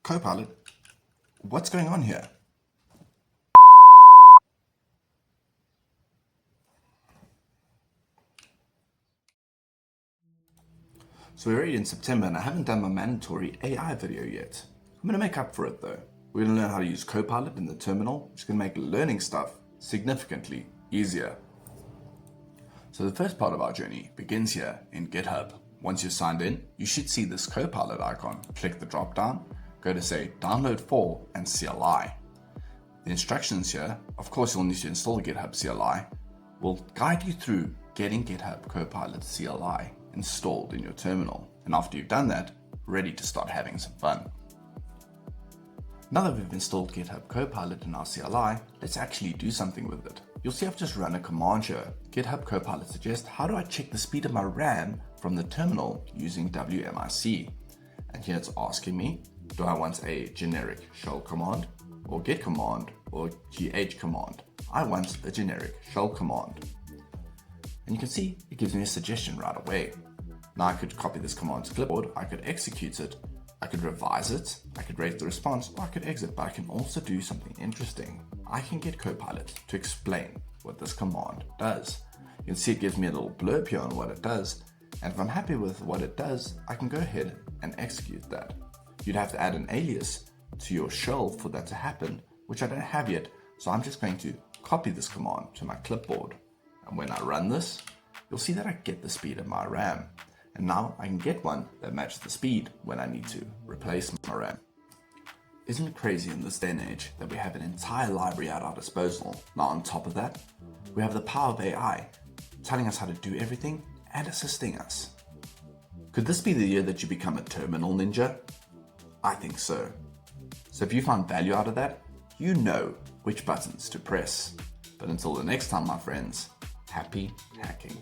Copilot, what's going on here? So we're already in September and I haven't done my mandatory AI video yet. I'm going to make up for it though. We're going to learn how to use Copilot in the terminal, which is going to make learning stuff significantly easier. So the first part of our journey begins here in GitHub. Once you're signed in, you should see this Copilot icon. Click the drop down, go to say download for and CLI. The instructions here, of course you'll need to install GitHub CLI, will guide you through getting GitHub Copilot CLI installed in your terminal. And after you've done that, ready to start having some fun. Now that we've installed GitHub Copilot in our CLI, let's actually do something with it. You'll see I've just run a command here. GitHub Copilot suggests, how do I check the speed of my RAM from the terminal using WMIC? And here it's asking me, do I want a generic shell command, or get command, or gh command? I want a generic shell command. And you can see it gives me a suggestion right away. Now I could copy this command to clipboard, I could execute it, I could revise it, I could rate the response, or I could exit, but I can also do something interesting. I can get Copilot to explain what this command does. You can see it gives me a little blurb here on what it does, and if I'm happy with what it does, I can go ahead and execute that. You'd have to add an alias to your shell for that to happen, which I don't have yet, so I'm just going to copy this command to my clipboard. And when I run this, you'll see that I get the speed of my RAM. And now I can get one that matches the speed when I need to replace my RAM. Isn't it crazy in this day and age that we have an entire library at our disposal? Now on top of that, we have the power of AI telling us how to do everything and assisting us. Could this be the year that you become a terminal ninja? I think so. So if you found value out of that, you know which buttons to press. But until the next time, my friends, happy hacking.